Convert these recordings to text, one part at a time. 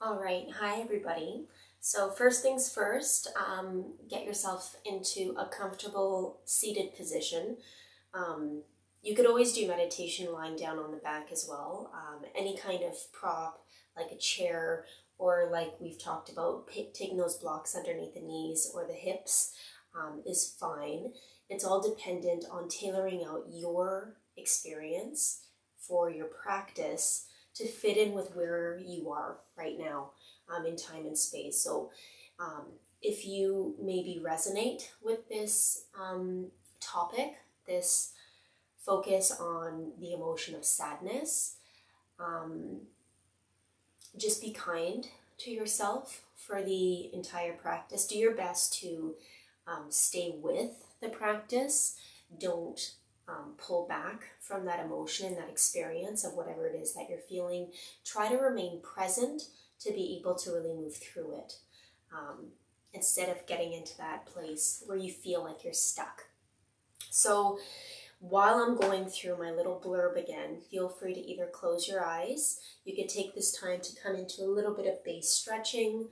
All right, hi everybody. So first things first, get yourself into a comfortable seated position. You could always do meditation lying down on the back as well. Any kind of prop, like a chair, or like we've talked about, taking those blocks underneath the knees or the hips is fine. It's all dependent on tailoring out your experience for your practice to fit in with where you are right now in time and space. So if you maybe resonate with this topic, this focus on the emotion of sadness, just be kind to yourself for the entire practice. Do your best to stay with the practice. Don't pull back from that emotion and that experience of whatever it is that you're feeling. Try to remain present to be able to really move through it instead of getting into that place where you feel like you're stuck. So while I'm going through my little blurb again, feel free to either close your eyes. You could take this time to come into a little bit of base stretching,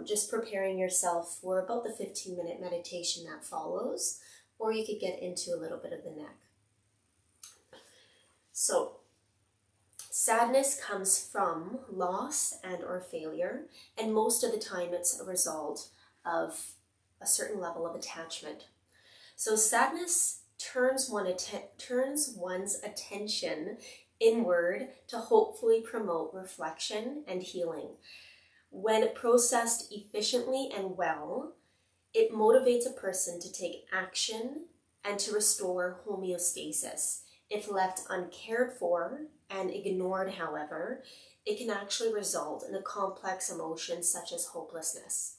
just preparing yourself for about the 15-minute meditation that follows, or you could get into a little bit of the neck. So, sadness comes from loss and or failure, and most of the time it's a result of a certain level of attachment. So sadness turns one's attention inward to hopefully promote reflection and healing. When processed efficiently and well, it motivates a person to take action and to restore homeostasis. If left uncared for and ignored, however, it can actually result in a complex emotion such as hopelessness.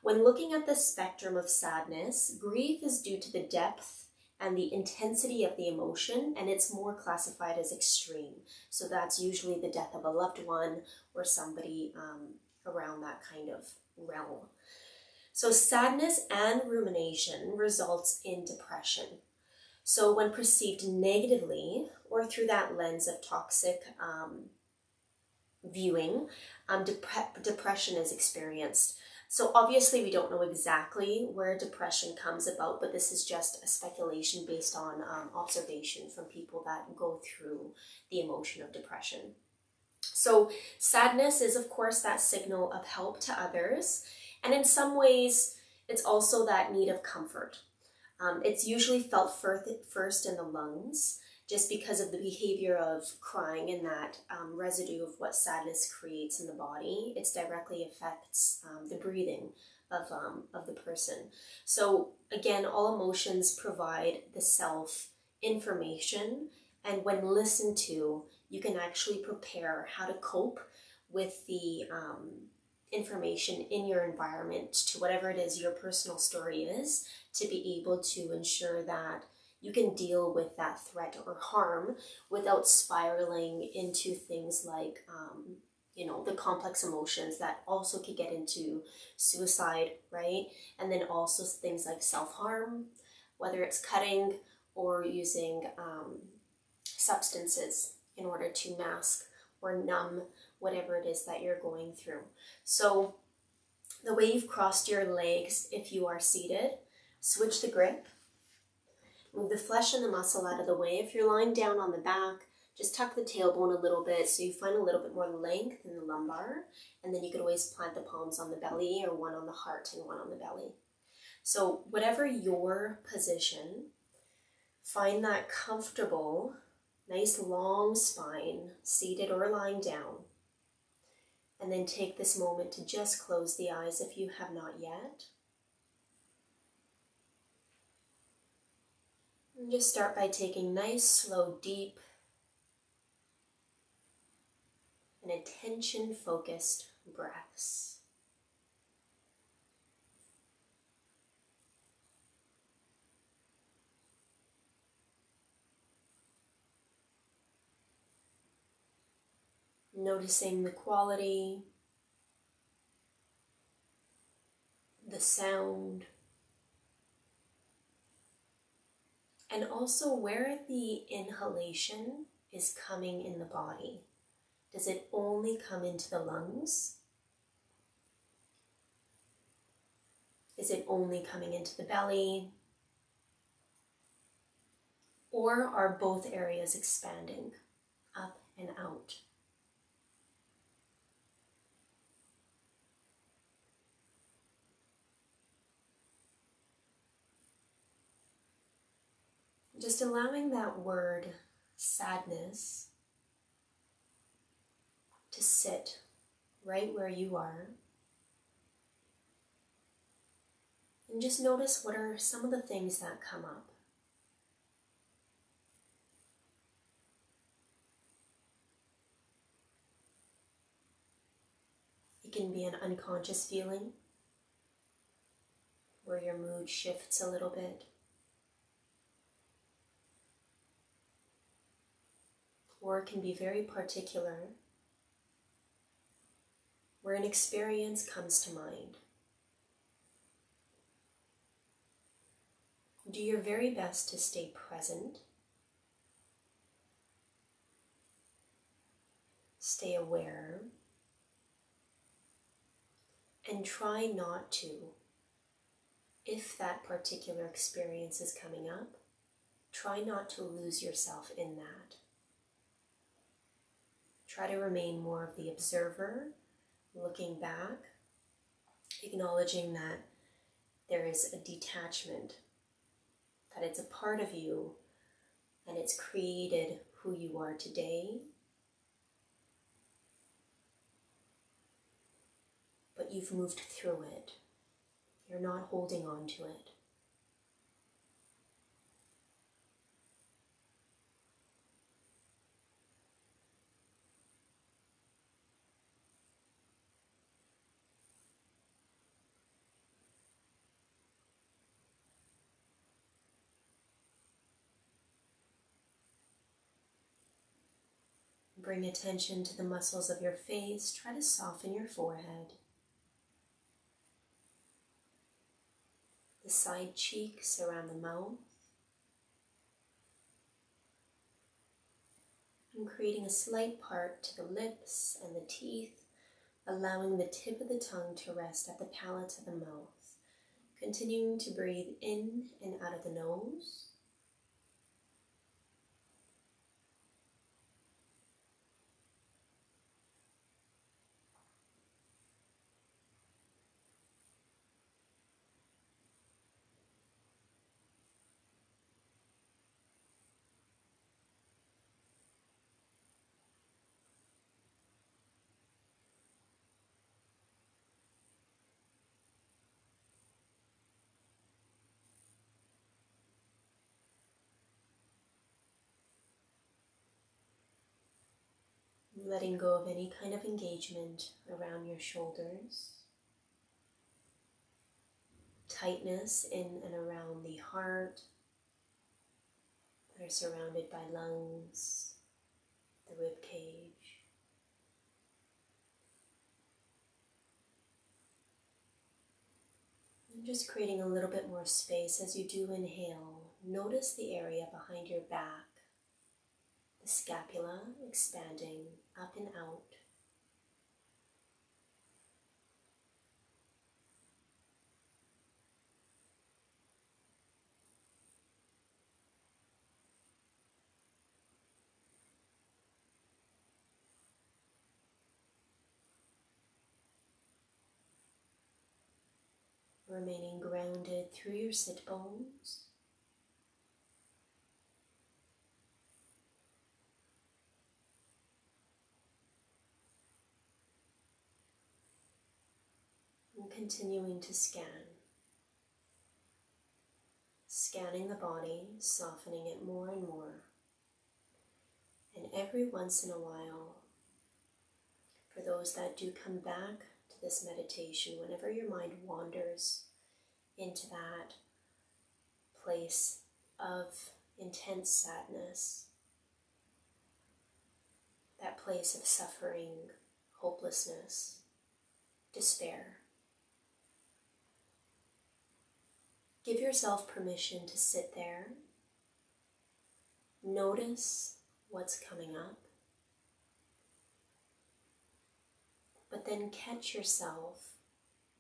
When looking at the spectrum of sadness, grief is due to the depth and the intensity of the emotion, and it's more classified as extreme. So that's usually the death of a loved one or somebody around that kind of realm. So sadness and rumination results in depression. So when perceived negatively or through that lens of toxic viewing, depression is experienced. So obviously we don't know exactly where depression comes about, but this is just a speculation based on observation from people that go through the emotion of depression. So sadness is, of course, that signal of help to others. And in some ways, it's also that need of comfort. It's usually felt first in the lungs, just because of the behavior of crying and that residue of what sadness creates in the body. It directly affects the breathing of the person. So again, all emotions provide the self information, and when listened to, you can actually prepare how to cope with the information in your environment to whatever it is your personal story is, to be able to ensure that you can deal with that threat or harm without spiraling into things like, the complex emotions that also could get into suicide, right? And then also things like self-harm, whether it's cutting or using substances in order to mask or numb whatever it is that you're going through. So the way you've crossed your legs, if you are seated, switch the grip. Move the flesh and the muscle out of the way. If you're lying down on the back, just tuck the tailbone a little bit so you find a little bit more length in the lumbar. And then you could always plant the palms on the belly, or one on the heart and one on the belly. So whatever your position, find that comfortable, nice long spine, seated or lying down. And then take this moment to just close the eyes if you have not yet. And just start by taking nice, slow, deep, and attention-focused breaths. Noticing the quality, the sound, and also where the inhalation is coming in the body. Does it only come into the lungs, Is it only coming into the belly? Or are both areas expanding up and out? Just allowing that word sadness to sit right where you are. And just notice what are some of the things that come up. It can be an unconscious feeling where your mood shifts a little bit. Or it can be very particular, where an experience comes to mind. Do your very best to stay present, stay aware, and try not to, if that particular experience is coming up, try not to lose yourself in that. Try to remain more of the observer, looking back, acknowledging that there is a detachment, that it's a part of you, and it's created who you are today. But you've moved through it. You're not holding on to it. Bring attention to the muscles of your face. Try to soften your forehead. The side cheeks around the mouth. And creating a slight part to the lips and the teeth, allowing the tip of the tongue to rest at the palate of the mouth. Continuing to breathe in and out of the nose. Letting go of any kind of engagement around your shoulders. Tightness in and around the heart that are surrounded by lungs, the rib cage. And just creating a little bit more space as you do inhale. Notice the area behind your back, the scapula expanding up and out. Remaining grounded through your sit bones. And continuing to scan. Scanning the body, softening it more and more. And every once in a while, for those that do come back to this meditation, whenever your mind wanders into that place of intense sadness, that place of suffering, hopelessness, despair, give yourself permission to sit there, notice what's coming up, but then catch yourself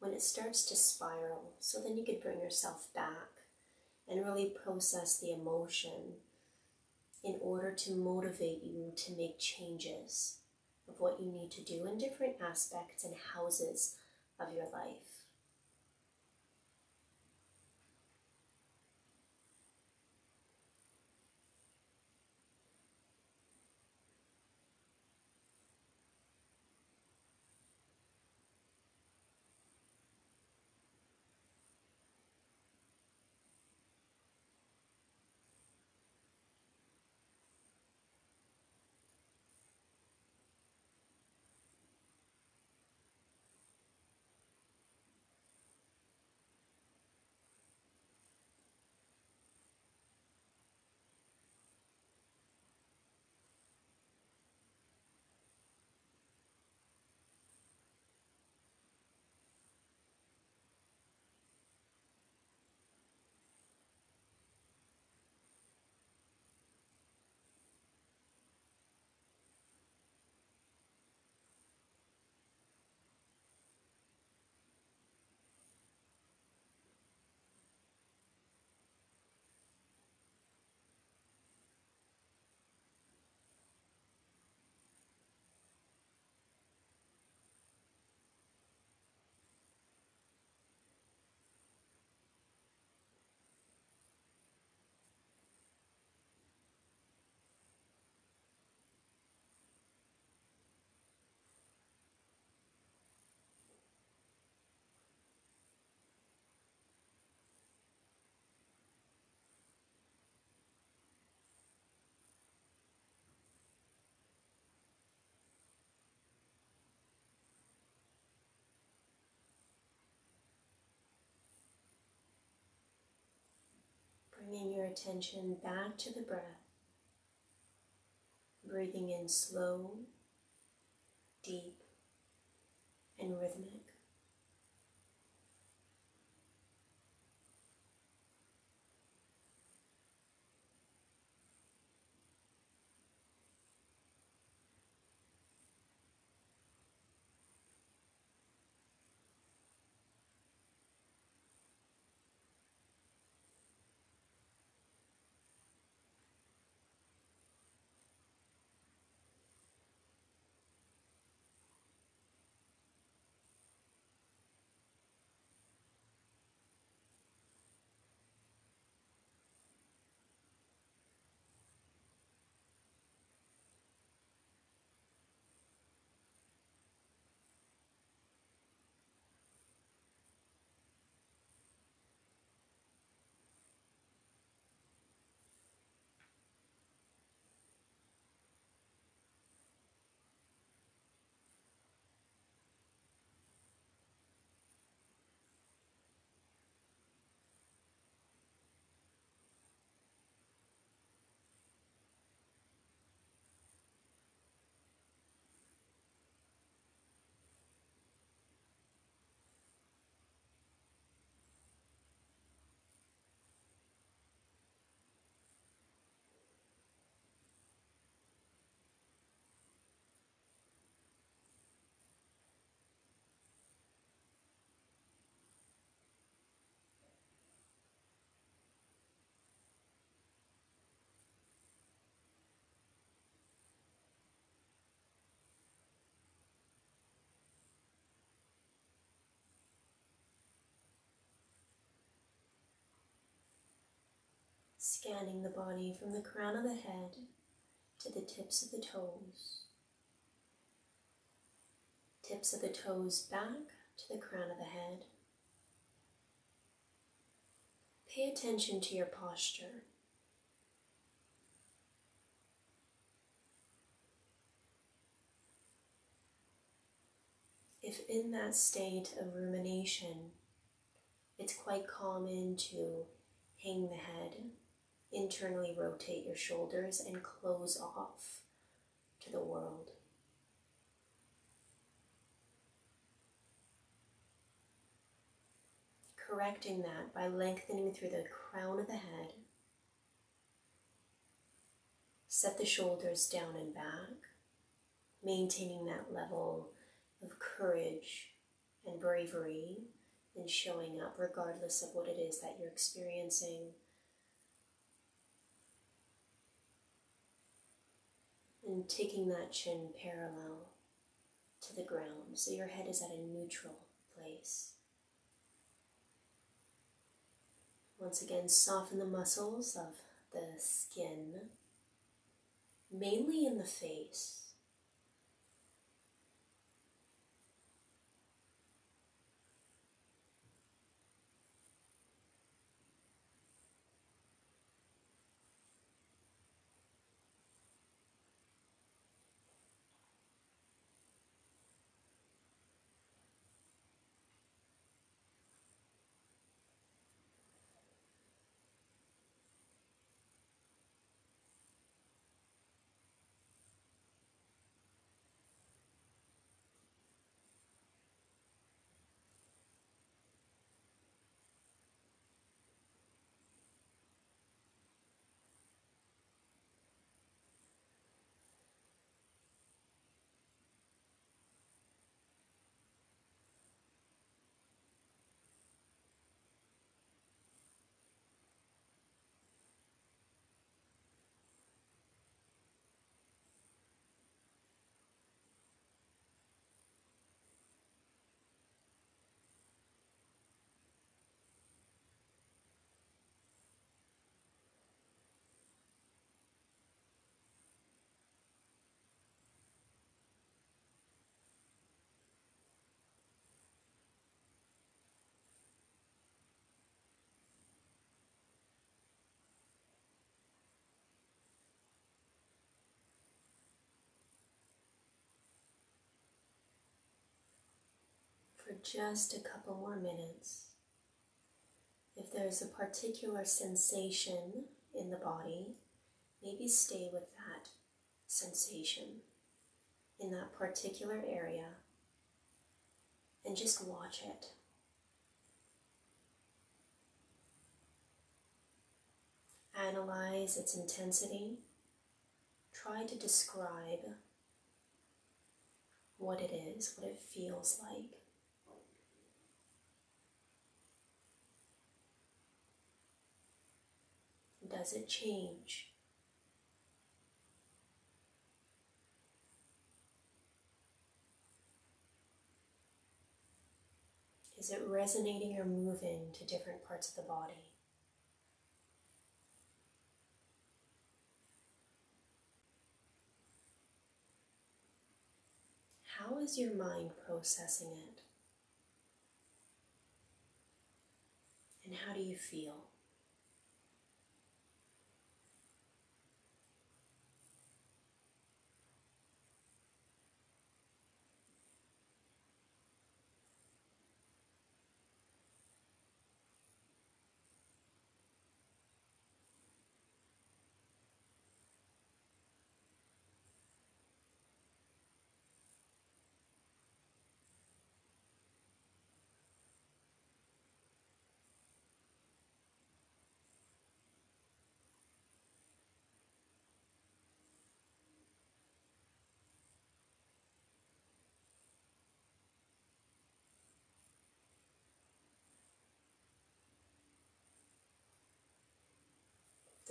when it starts to spiral. So then you could bring yourself back and really process the emotion in order to motivate you to make changes of what you need to do in different aspects and houses of your life. Bringing your attention back to the breath, breathing in slow, deep, and rhythmic. Scanning the body from the crown of the head to the tips of the toes. Tips of the toes back to the crown of the head. Pay attention to your posture. If in that state of rumination, it's quite common to hang the head, internally rotate your shoulders, and close off to the world. Correcting that by lengthening through the crown of the head. Set the shoulders down and back, maintaining that level of courage and bravery in showing up regardless of what it is that you're experiencing. And taking that chin parallel to the ground so your head is at a neutral place. Once again, soften the muscles of the skin, mainly in the face. For just a couple more minutes. If there's a particular sensation in the body, maybe stay with that sensation in that particular area and just watch it. Analyze its intensity. Try to describe what it is, what it feels like. Does it change? Is it resonating or moving to different parts of the body? How is your mind processing it? And how do you feel?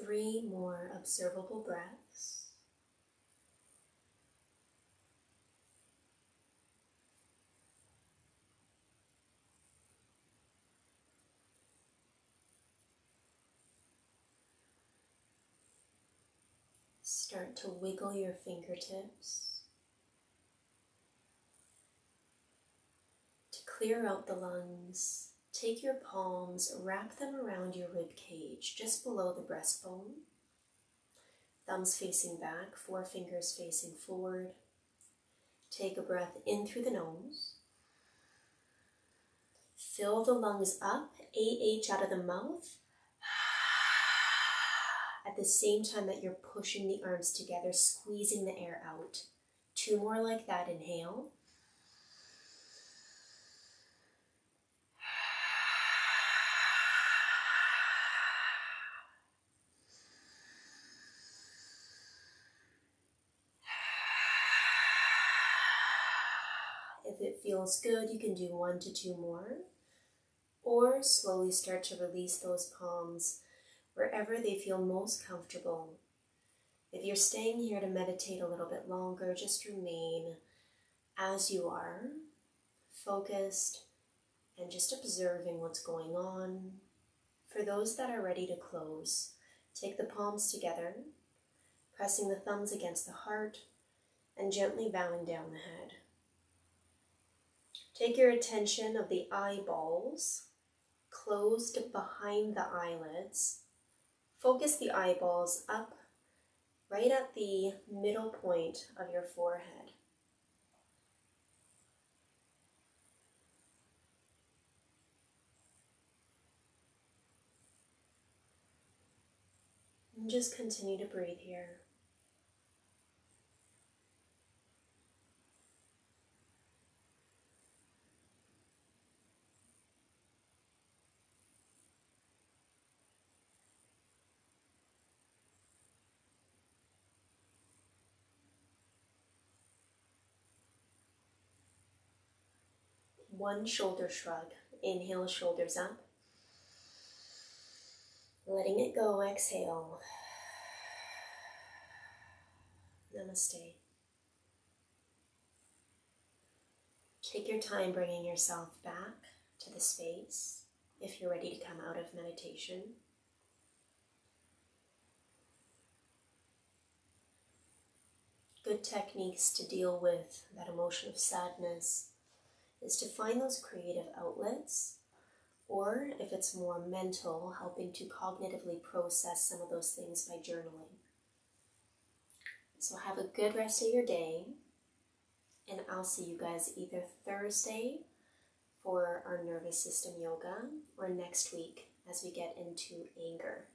Three more observable breaths. Start to wiggle your fingertips to clear out the lungs. Take your palms, wrap them around your rib cage, just below the breastbone. Thumbs facing back, forefingers facing forward. Take a breath in through the nose. Fill the lungs up, AH out of the mouth. At the same time that you're pushing the arms together, squeezing the air out. Two more like that, inhale. If If it feels good, you can do 1 to 2 more, or slowly start to release those palms wherever they feel most comfortable. If you're staying here to meditate a little bit longer, just remain as you are, focused and just observing what's going on. For those that are ready to close, take the palms together, pressing the thumbs against the heart and gently bowing down the head. Take your attention of the eyeballs closed behind the eyelids. Focus the eyeballs up right at the middle point of your forehead. And just continue to breathe here. One shoulder shrug. Inhale, shoulders up. Letting it go, exhale. Namaste. Take your time bringing yourself back to the space if you're ready to come out of meditation. Good techniques to deal with that emotion of sadness is to find those creative outlets, or if it's more mental, helping to cognitively process some of those things by journaling. So have a good rest of your day, and I'll see you guys either Thursday for our nervous system yoga or next week as we get into anger.